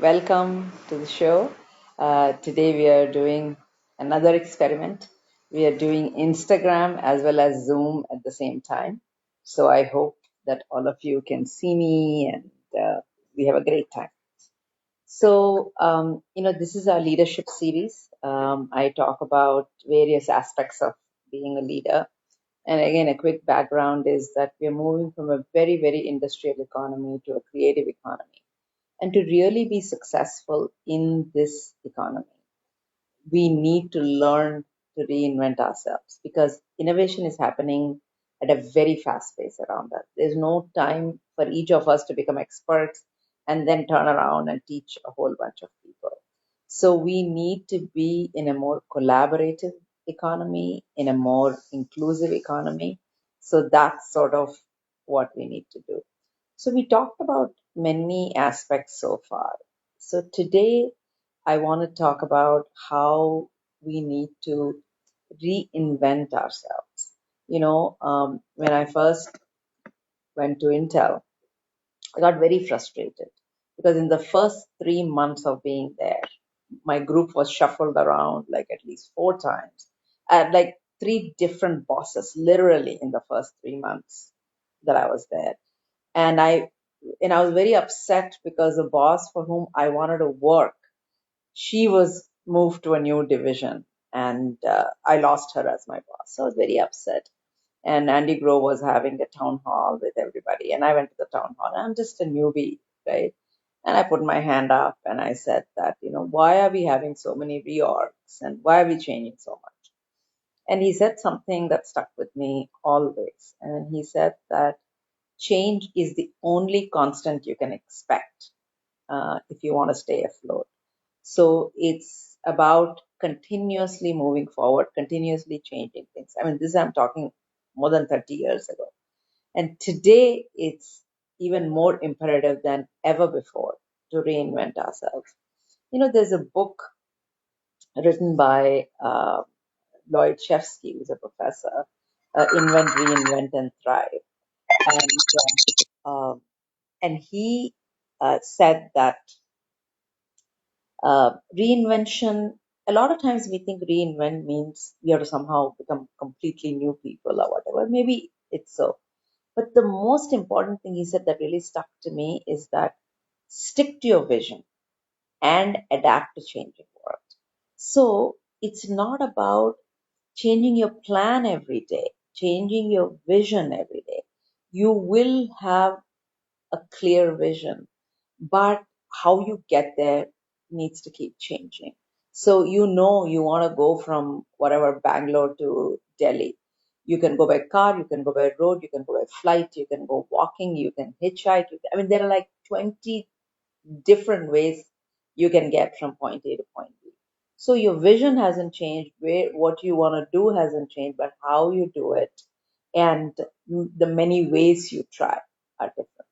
Welcome to the show. Today we are doing another experiment. We are doing Instagram as well as Zoom at the same time. So I hope that all of you can see me and we have a great time. This is our leadership series. I talk about various aspects of being a leader. And again, a quick background is that we are moving from a very, very industrial economy to a creative economy. And to really be successful in this economy, we need to learn to reinvent ourselves because innovation is happening at a very fast pace around us. There's no time for each of us to become experts and then turn around and teach a whole bunch of people. So we need to be in a more collaborative economy, in a more inclusive economy. So that's sort of what we need to do. So we talked about many aspects so far. So today I want to talk about how we need to reinvent ourselves. When I first went to Intel, I got very frustrated because in the first 3 months of being there, my group was shuffled around like at least four times. I had like three different bosses, literally in the first 3 months that I was there. And I was very upset because the boss for whom I wanted to work, she was moved to a new division, and I lost her as my boss. So I was very upset. And Andy Grove was having a town hall with everybody, and I went to the town hall. I'm just a newbie, right? And I put my hand up and I said that, why are we having so many reorgs and why are we changing so much? And he said something that stuck with me always. And he said that change is the only constant you can expect if you want to stay afloat. So it's about continuously moving forward, continuously changing things. I mean, this I'm talking more than 30 years ago. And today it's even more imperative than ever before to reinvent ourselves. There's a book written by Lloyd Shevsky, who's a professor, Invent, Reinvent, and Thrive. And, and he said that reinvention, a lot of times we think reinvent means we have to somehow become completely new people or whatever. Maybe it's so. But the most important thing he said that really stuck to me is that stick to your vision and adapt to changing world. So it's not about changing your plan every day, changing your vision every day. You will have a clear vision, but how you get there needs to keep changing. So you want to go from whatever Bangalore to Delhi. You can go by car, you can go by road, you can go by flight, you can go walking, you can hitchhike. I mean, there are like 20 different ways you can get from point A to point B. So your vision hasn't changed, where what you want to do hasn't changed, but how you do it and the many ways you try are different.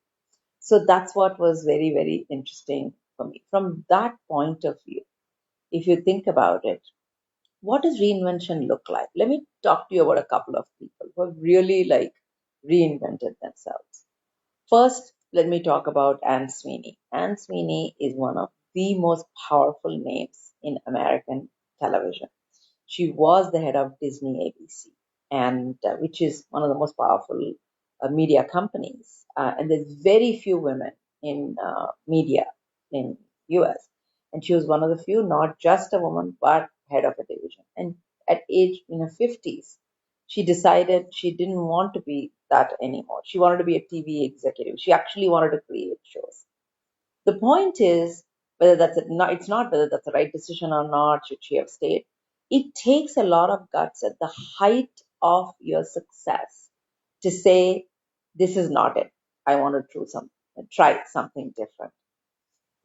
So that's what was very, very interesting for me. From that point of view, if you think about it, what does reinvention look like? Let me talk to you about a couple of people who have really like reinvented themselves. First, let me talk about Anne Sweeney. Anne Sweeney is one of the most powerful names in American television. She was the head of Disney ABC, and which is one of the most powerful media companies. And there's very few women in media in US, and she was one of the few, not just a woman, but head of a division. And at age in her 50s, she decided she didn't want to be that anymore. She wanted to be a TV executive. She actually wanted to create shows. The point is whether it's not whether that's the right decision or not, should she have stayed. It takes a lot of guts at the height of your success to say, this is not it. I want to try something different.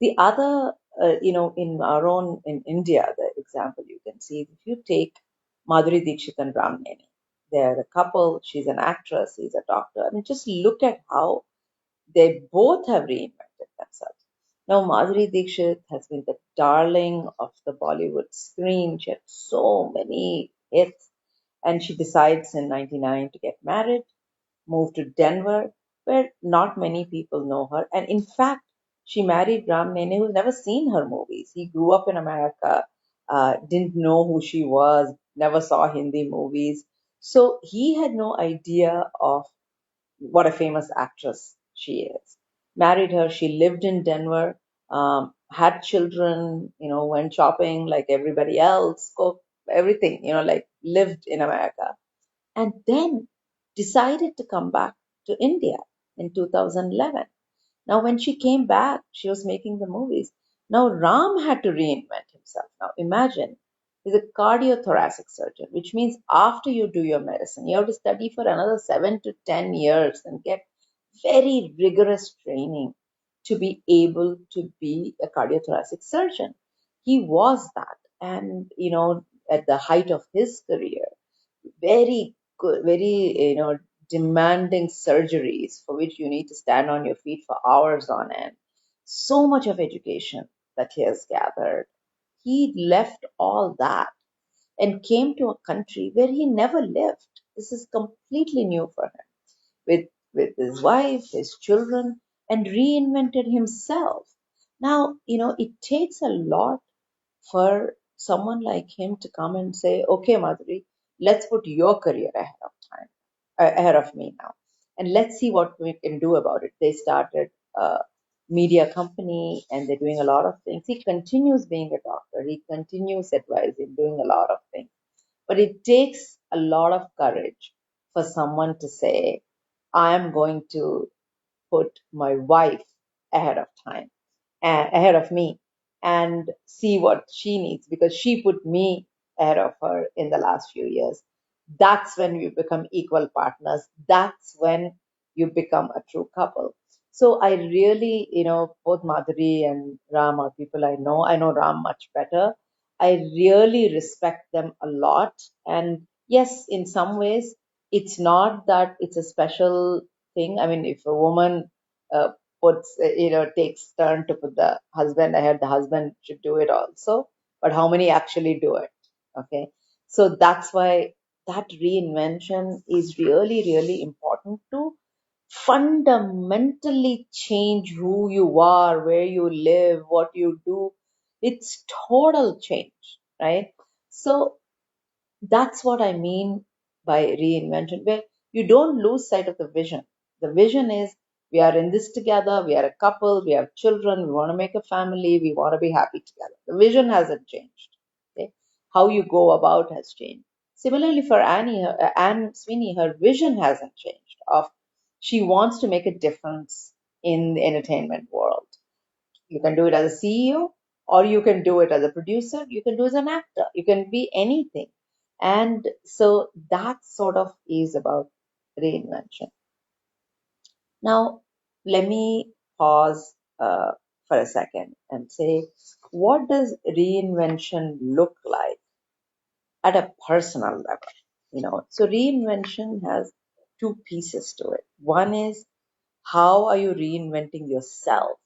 The other, in our own, in India, the example you can see, if you take Madhuri Dixit and Ram Nemi, they're a couple, she's an actress, he's a doctor. I mean, just look at how they both have reinvented themselves. Now, Madhuri Dixit has been the darling of the Bollywood screen. She had so many hits. And she decides in 99 to get married, move to Denver, where not many people know her. And in fact, She married Ram Nene, who's never seen her movies. He grew up in America, didn't know who she was, never saw Hindi movies. So he had no idea of what a famous actress she is. Married her, she lived in Denver, had children, went shopping like everybody else, cooked everything, like lived in America. And then decided to come back to India in 2011. Now, when she came back, she was making the movies. Now, Ram had to reinvent himself. Now, imagine he's a cardiothoracic surgeon, which means after you do your medicine, you have to study for another 7 to 10 years and get very rigorous training to be able to be a cardiothoracic surgeon. He was that. And, at the height of his career, very good, very, demanding surgeries for which you need to stand on your feet for hours on end. So much of education that he has gathered. He left all that and came to a country where he never lived. This is completely new for him with his wife, his children, and reinvented himself. Now, it takes a lot for someone like him to come and say, okay, Madhuri, let's put your career ahead of time, ahead of me now. And let's see what we can do about it. They started a media company and they're doing a lot of things. He continues being a doctor. He continues advising, doing a lot of things. But it takes a lot of courage for someone to say, I am going to put my wife ahead of time, ahead of me, and see what she needs because she put me ahead of her in the last few years. That's when you become equal partners. That's when you become a true couple. So I really, both Madhuri and Ram are people I know. I know Ram much better. I really respect them a lot. And yes, in some ways, it's not that it's a special thing. I mean, if a woman uh, puts, takes turn to put the husband ahead, the husband should do it also. But how many actually do it? Okay. So that's why that reinvention is really, really important to fundamentally change who you are, where you live, what you do. It's total change, right? So that's what I mean by reinvention, where you don't lose sight of the vision. The vision is we are in this together, we are a couple, we have children, we want to make a family, we want to be happy together. The vision hasn't changed. Okay? How you go about has changed. Similarly for Anne Sweeney, her vision hasn't changed. Of she wants to make a difference in the entertainment world. You can do it as a CEO, or you can do it as a producer, you can do it as an actor, you can be anything. And so that sort of is about reinvention. Now, let me pause for a second and say, what does reinvention look like at a personal level? So reinvention has two pieces to it. One is how are you reinventing yourself?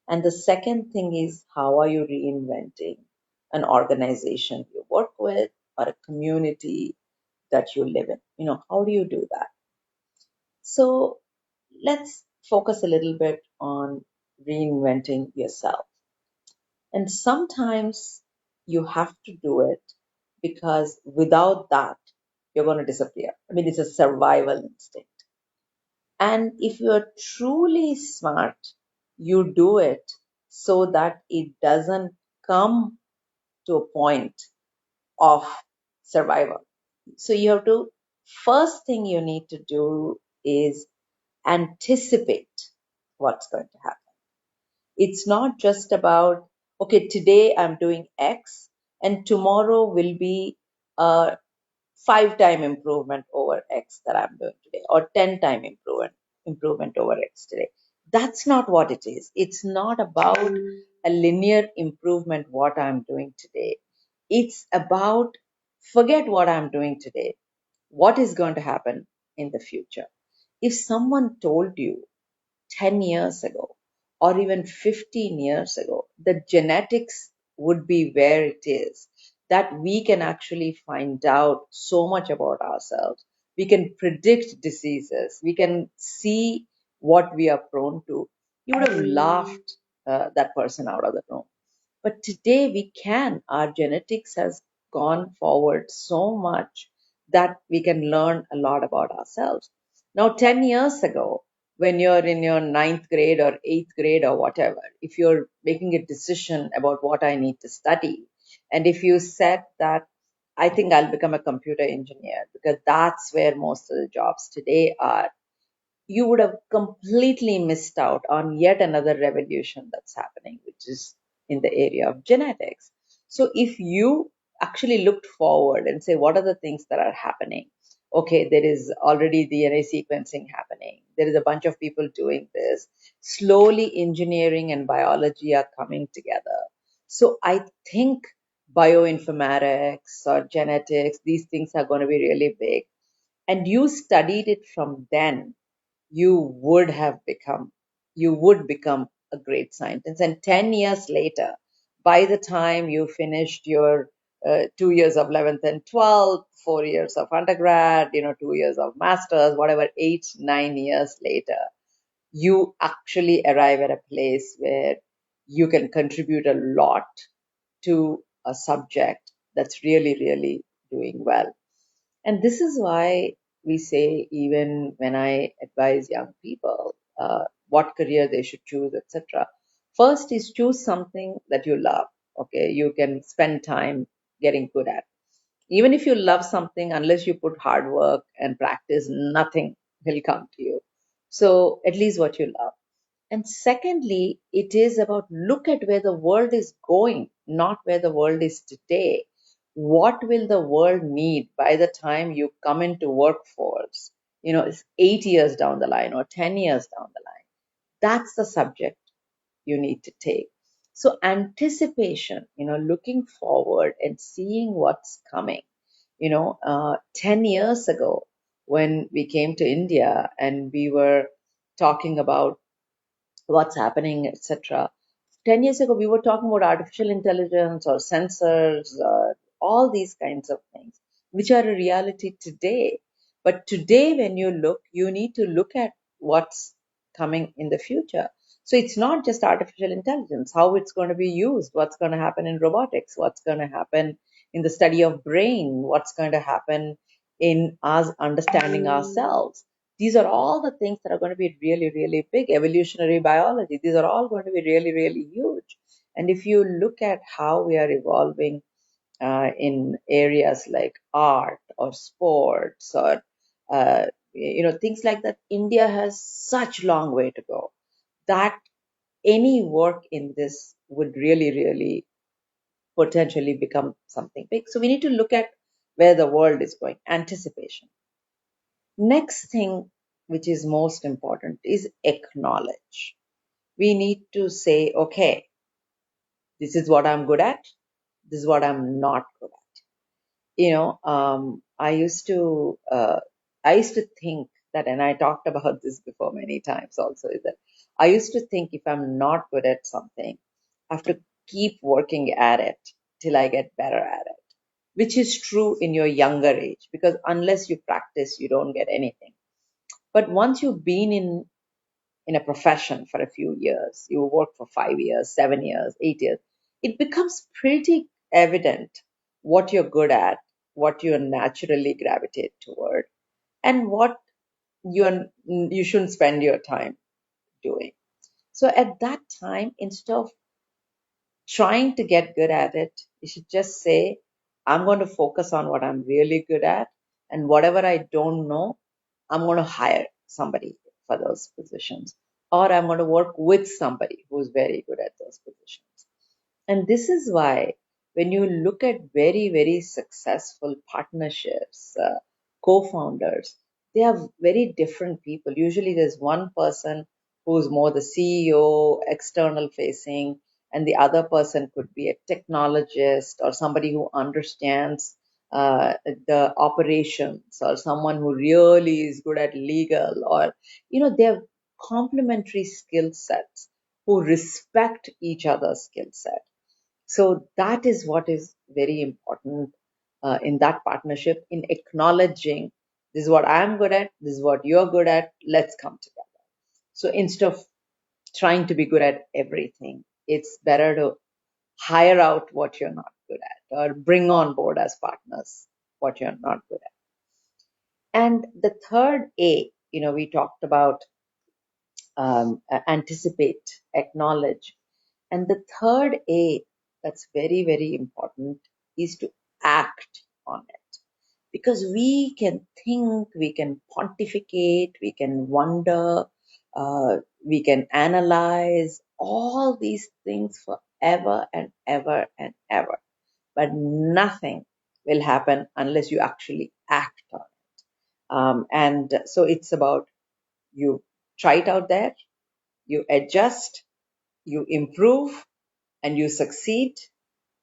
And the second thing is, how are you reinventing an organization you work with or a community that you live in? How do you do that? So let's focus a little bit on reinventing yourself. And sometimes you have to do it because without that, you're going to disappear. I mean, it's a survival instinct. And if you're truly smart, you do it so that it doesn't come to a point of survival. So you have to, first thing you need to do is anticipate what's going to happen. It's not just about, okay, today I'm doing X and tomorrow will be a 5 time improvement over X that I'm doing today, or 10 time improvement over X today. That's not what it is. It's not about a linear improvement what I'm doing today. It's about forget what I'm doing today. What is going to happen in the future? If someone told you 10 years ago or even 15 years ago, the genetics would be where it is, that we can actually find out so much about ourselves. We can predict diseases. We can see what we are prone to. You would have laughed that person out of the room. But today we can. Our genetics has gone forward so much that we can learn a lot about ourselves. Now, 10 years ago, when you're in your ninth grade or eighth grade or whatever, if you're making a decision about what I need to study, and if you said that I think I'll become a computer engineer because that's where most of the jobs today are, you would have completely missed out on yet another revolution that's happening, which is in the area of genetics. So if you actually looked forward and say, what are the things that are happening? Okay, there is already DNA sequencing happening. There is a bunch of people doing this. Slowly, engineering and biology are coming together. So I think bioinformatics or genetics, these things are going to be really big. And you studied it from then, you would have become, you would become a great scientist. And 10 years later, by the time you finished your 2 years of 11th and 12th, 4 years of undergrad, 2 years of master's, whatever, 8, 9 years later, you actually arrive at a place where you can contribute a lot to a subject that's really, really doing well. And this is why we say, even when I advise young people what career they should choose, etc., first is choose something that you love. Okay, you can spend time getting good at. Even if you love something, unless you put hard work and practice, nothing will come to you. So at least what you love. And secondly, it is about look at where the world is going, not where the world is today. What will the world need by the time you come into workforce? It's 8 years down the line or 10 years down the line. That's the subject you need to take. So anticipation, looking forward and seeing what's coming. 10 years ago when we came to India and we were talking about what's happening, etc. 10 years ago, we were talking about artificial intelligence or sensors, all these kinds of things, which are a reality today. But today, when you look, you need to look at what's coming in the future. So it's not just artificial intelligence, how it's going to be used, what's going to happen in robotics, what's going to happen in the study of brain, what's going to happen in us understanding ourselves. These are all the things that are going to be really, really big. Evolutionary biology, these are all going to be really, really huge. And if you look at how we are evolving in areas like art or sports or things like that, India has such long way to go that any work in this would really, really potentially become something big. So we need to look at where the world is going. Anticipation. Next thing, which is most important, is acknowledge. We need to say, okay, this is what I'm good at, this is what I'm not good at. I used to think that, and I talked about this before many times also, is that I used to think if I'm not good at something, I have to keep working at it till I get better at it, which is true in your younger age, because unless you practice, you don't get anything. But once you've been in a profession for a few years, you work for 5 years, 7 years, 8 years, it becomes pretty evident what you're good at, what you naturally gravitate toward, and what you shouldn't spend your time doing. So at that time, instead of trying to get good at it, you should just say, I'm going to focus on what I'm really good at, and whatever I don't know, I'm going to hire somebody for those positions, or I'm going to work with somebody who's very good at those positions. And this is why, when you look at very, very successful partnerships, co founders, they are very different people. Usually, there's one person who's more the CEO, external facing, and the other person could be a technologist or somebody who understands the operations, or someone who really is good at legal, or, they're complementary skill sets who respect each other's skill set. So that is what is very important in that partnership, in acknowledging this is what I'm good at, this is what you're good at, let's come together. So instead of trying to be good at everything. It's better to hire out what you're not good at or bring on board as partners what you're not good at. And the third A, we talked about anticipate, acknowledge. And the third A that's very, very important is to act on it. Because we can think, we can pontificate, we can wonder, we can analyze all these things forever and ever and ever. But nothing will happen unless you actually act on it. And so it's about you try it out there, you adjust, you improve, and you succeed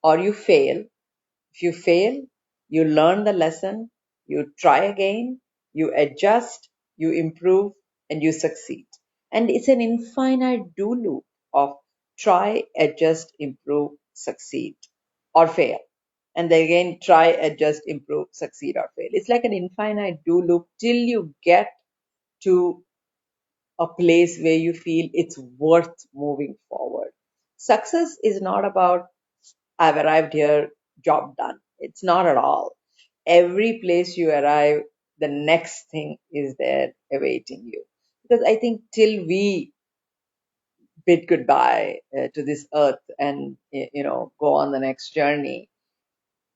or you fail. If you fail, you learn the lesson, you try again, you adjust, you improve, and you succeed. And it's an infinite do loop of try, adjust, improve, succeed, or fail. And then again, try, adjust, improve, succeed, or fail. It's like an infinite do loop till you get to a place where you feel it's worth moving forward. Success is not about I've arrived here, job done. It's not at all. Every place you arrive, the next thing is there awaiting you. Because I think till we bid goodbye to this earth and go on the next journey,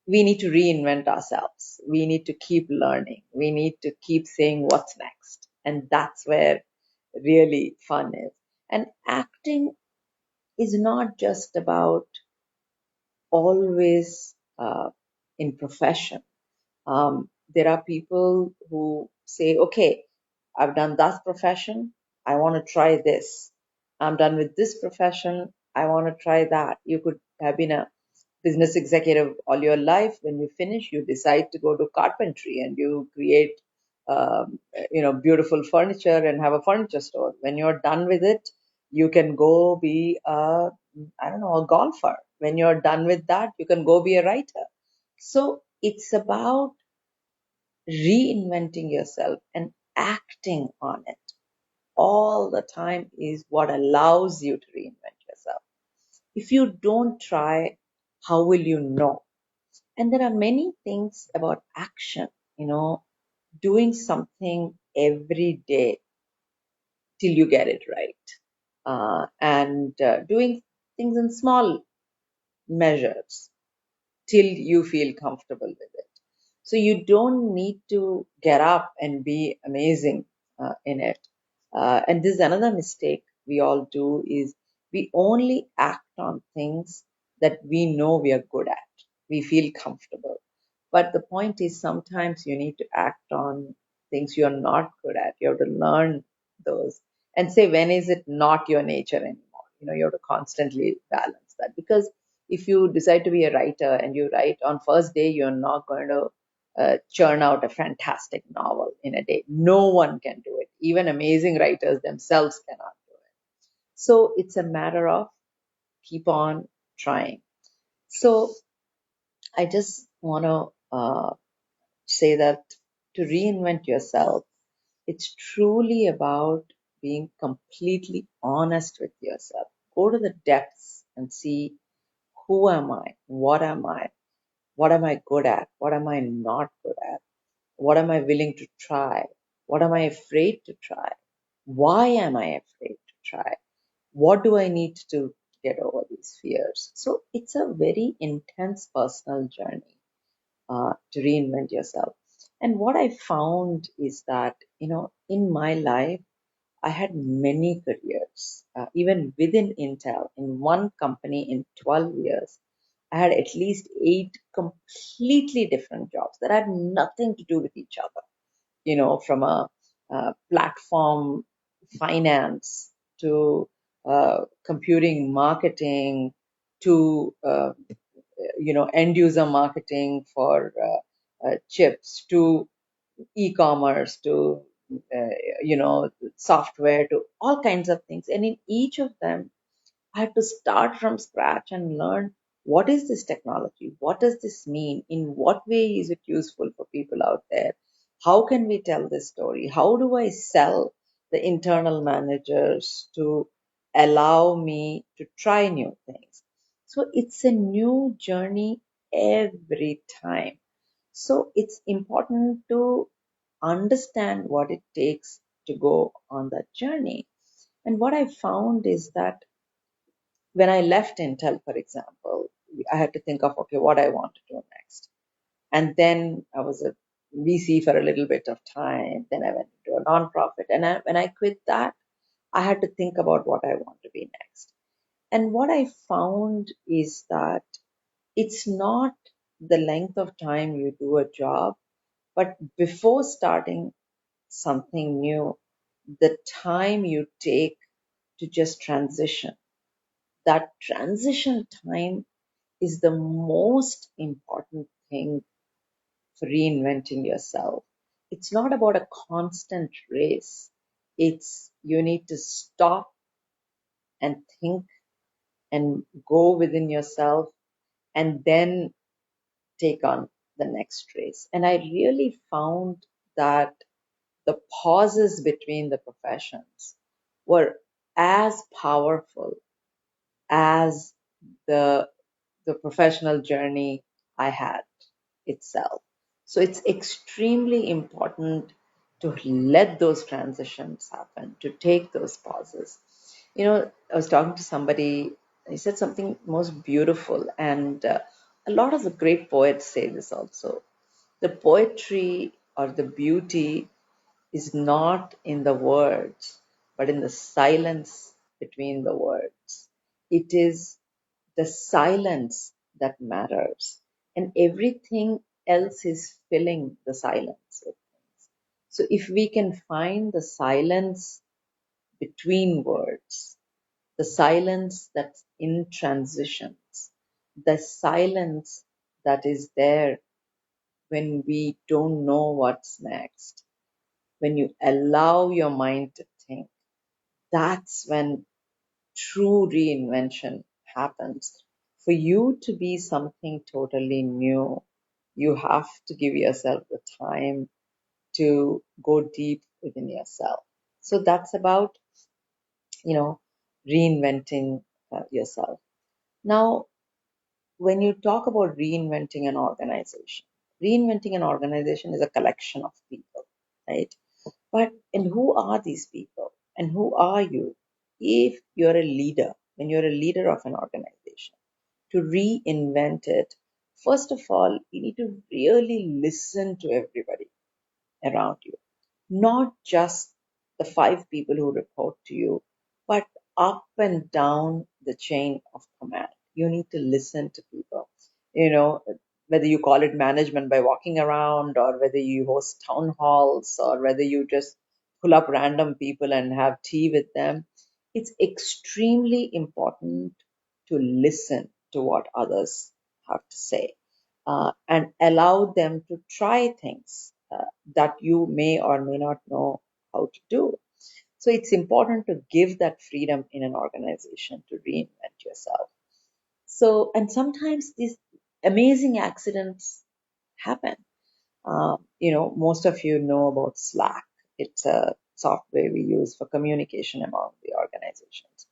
we need to reinvent ourselves. We need to keep learning. We need to keep saying what's next, and that's where really fun is. And acting is not just about always in profession. There are people who say, okay, I've done that profession, I want to try this. I'm done with this profession, I want to try that. You could have been a business executive all your life. When you finish, you decide to go to carpentry and you create, beautiful furniture and have a furniture store. When you're done with it, you can go be I don't know, a golfer. When you're done with that, you can go be a writer. So it's about reinventing yourself and acting on it all the time is what allows you to reinvent yourself. If you don't try, how will you know? And there are many things about action, doing something every day till you get it right. And doing things in small measures till you feel comfortable with it. So you don't need to get up and be amazing in it. And this is another mistake we all do is we only act on things that we know we are good at. We feel comfortable. But the point is sometimes you need to act on things you're not good at. You have to learn those and say when is it not your nature anymore. You have to constantly balance that because if you decide to be a writer and you write on first day, you're not going to churn out a fantastic novel in a day. No one can do it. Even amazing writers themselves cannot do it. So it's a matter of keep on trying. So I just want to say that to reinvent yourself, it's truly about being completely honest with yourself. Go to the depths and see who am I? What am I? What am I good at? What am I not good at? What am I willing to try? What am I afraid to try? Why am I afraid to try? What do I need to get over these fears? So it's a very intense personal journey to reinvent yourself. And what I found is that, in my life, I had many careers, even within Intel, in one company in 12 years. I had at least 8 completely different jobs that had nothing to do with each other, from a platform finance to computing marketing to, end user marketing for chips to e-commerce to uh, software to all kinds of things, and in each of them I had to start from scratch and learn what is this technology, what does this mean, in what way is it useful for people out there, how can we tell this story, how do I sell the internal managers to allow me to try new things. So it's a new journey every time. So it's important to understand what it takes to go on that journey. And what I found is that when I left Intel, for example, I had to think of, okay, what I want to do next. And then I was a VC for a little bit of time. Then I went into a nonprofit. And when I quit that, I had to think about what I want to be next. And what I found is that it's not the length of time you do a job, but before starting something new, the time you take to just transition. That transition time is the most important thing for reinventing yourself. It's not about a constant race. It's you need to stop and think and go within yourself and then take on the next race. And I really found that the pauses between the professions were as powerful as the the professional journey I had itself. So it's extremely important to let those transitions happen, to take those pauses. I was talking to somebody, he said something most beautiful, and a lot of the great poets say this also. The poetry or the beauty is not in the words, but in the silence between the words. It is the silence that matters, and everything else is filling the silence with things. So, if we can find the silence between words, the silence that's in transitions, the silence that is there when we don't know what's next, when you allow your mind to think, that's when true reinvention happens. For you to be something totally new, you have to give yourself the time to go deep within yourself. So that's about, you know, reinventing yourself. Now, when you talk about reinventing an organization is a collection of people, right? But and who are these people? And who are you? If you're a leader, when you're a leader of an organization, to reinvent it, first of all, you need to really listen to everybody around you, not just the five people who report to you, but up and down the chain of command. You need to listen to people. You know, whether you call it management by walking around, or whether you host town halls, or whether you just pull up random people and have tea with them, it's extremely important to listen to what others have to say, and allow them to try things that you may or may not know how to do. So it's important to give that freedom in an organization to reinvent yourself. So, and sometimes these amazing accidents happen. Most of you know about Slack. It's a software we use for communication among the organizations.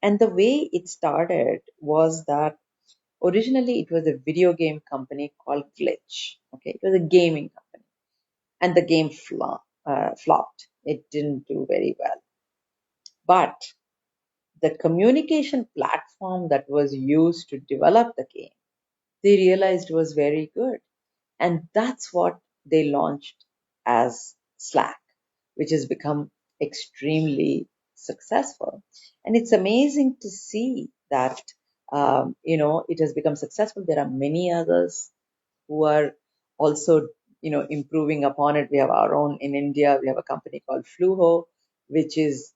And the way it started was that originally it was a video game company called Glitch. Okay, it was a gaming company, and the game flopped. It didn't do very well. But the communication platform that was used to develop the game, they realized was very good. And that's what they launched as Slack, which has become extremely successful. And it's amazing to see that, it has become successful. There are many others who are also, improving upon it. We have our own in India. We have a company called Fluho, which is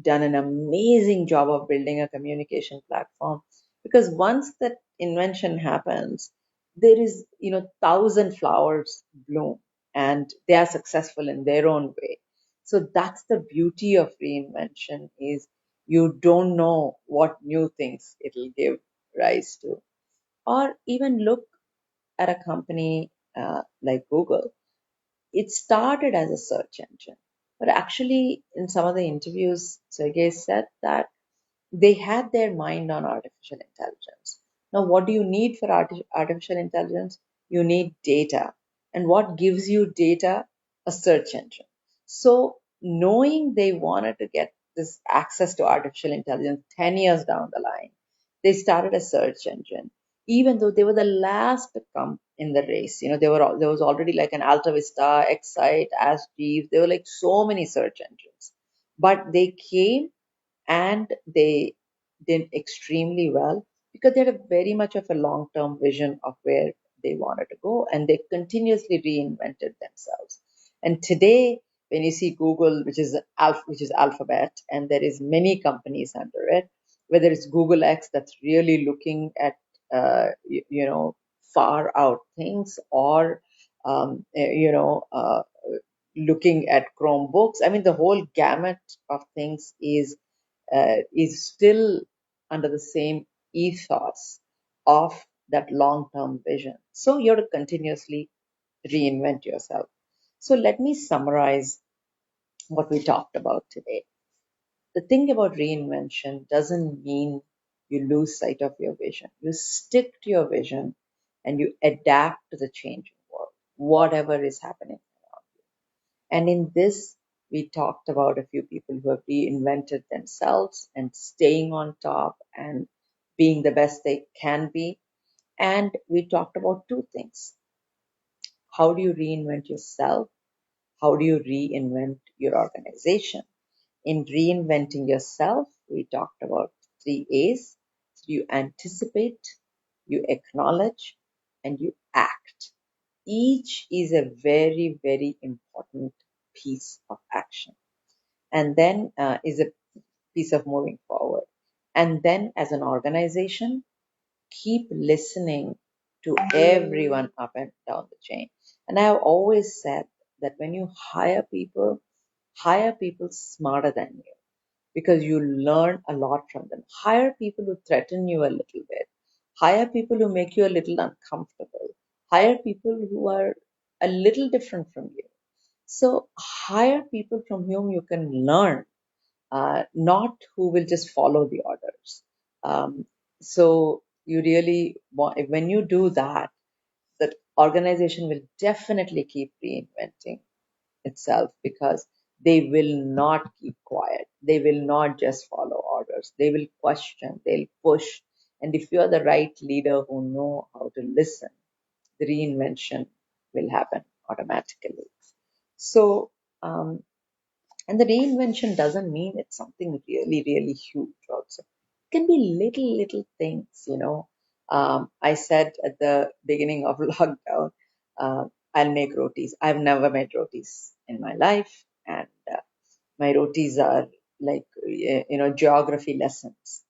done an amazing job of building a communication platform, because once that invention happens, there is, thousand flowers bloom, and they are successful in their own way. So that's the beauty of reinvention, is you don't know what new things it'll give rise to. Or even look at a company like Google. It started as a search engine, but actually, in some of the interviews, Sergey said that They had their mind on artificial intelligence. Now, what do you need for artificial intelligence? You need data. And what gives you data? A search engine. So, knowing they wanted to get this access to artificial intelligence 10 years down the line, they started a search engine. Even though they were the last to come in the race, there was already like an Alta Vista, Excite, Ask Jeeves. There were like so many search engines, but they came and they did extremely well because they had a very much of a long-term vision of where they wanted to go, and they continuously reinvented themselves. And today, when you see Google, which is Alphabet, and there is many companies under it, whether it's Google X that's really looking at far out things, or looking at Chromebooks. I mean, the whole gamut of things is still under the same ethos of that long term vision. So you have to continuously reinvent yourself. So let me summarize what we talked about today. The thing about reinvention doesn't mean you lose sight of your vision. You stick to your vision and you adapt to the changing world, whatever is happening. And in this, we talked about a few people who have reinvented themselves and staying on top and being the best they can be. And we talked about two things. How do you reinvent yourself? How do you reinvent your organization? In reinventing yourself, we talked about three A's. So you anticipate, you acknowledge, and you act. Each is a very, very important piece of action. And then is a piece of moving forward. And then as an organization, keep listening to everyone up and down the chain. And I have always said that when you hire people smarter than you because you learn a lot from them. Hire people who threaten you a little bit. Hire people who make you a little uncomfortable. Hire people who are a little different from you. So hire people from whom you can learn, not who will just follow the orders. So you really want, when you do that, the organization will definitely keep reinventing itself because they will not keep quiet. They will not just follow orders. They will question, they'll push. And if you're the right leader who know how to listen, the reinvention will happen automatically. So, um, and the reinvention doesn't mean it's something really, really huge also. It can be little things. I said at the beginning of lockdown, I'll make rotis. I've never made rotis in my life. And my rotis are like, geography lessons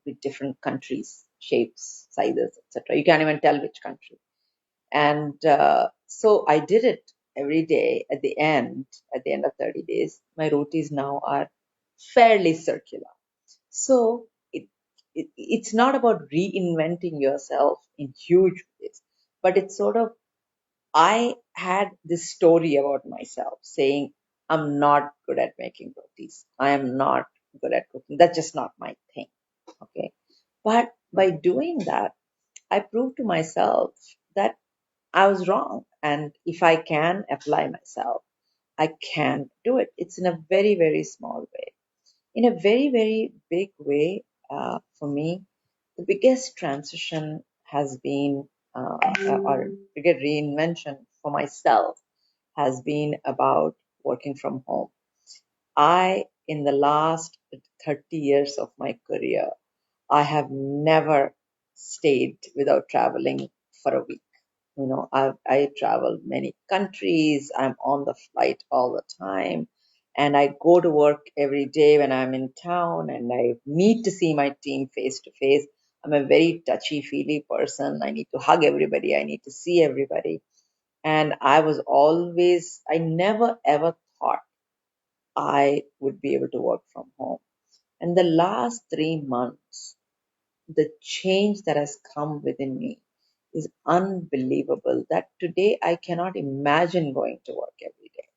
with different countries, shapes, sizes, etc. You can't even tell which country. And so I did it every day at the end of 30 days. My rotis now are fairly circular. So it's not about reinventing yourself in huge ways, but it's sort of, I had this story about myself saying, I'm not good at making rotis. I am not good at cooking. That's just not my thing. Okay. But by doing that, I proved to myself that I was wrong. And if I can apply myself, I can do it. It's in a very, very small way. In a very, very big way, for me, the biggest transition has been, or bigger reinvention for myself has been about working from home. In the last 30 years of my career, I have never stayed without traveling for a week. I travel many countries. I'm on the flight all the time. And I go to work every day when I'm in town and I need to see my team face to face. I'm a very touchy feely person. I need to hug everybody. I need to see everybody. And I never ever thought I would be able to work from home. And the last 3 months, the change that has come within me is unbelievable that today I cannot imagine going to work every day.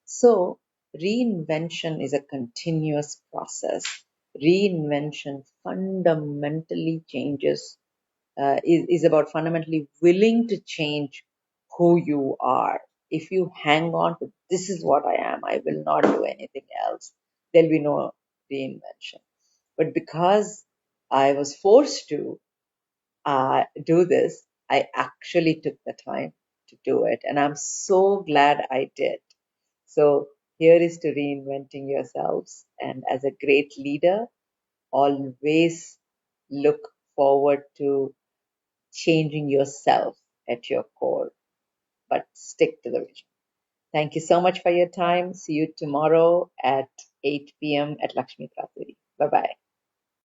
So, reinvention is a continuous process. Reinvention fundamentally changes, is about fundamentally willing to change who you are. If you hang on to this is what I am, I will not do anything else, there'll be no reinvention. But because I was forced to do this, I actually took the time to do it. And I'm so glad I did. So here is to reinventing yourselves. And as a great leader, always look forward to changing yourself at your core, but stick to the vision. Thank you so much for your time. See you tomorrow at 8 p.m. at Lakshmi. Bye bye.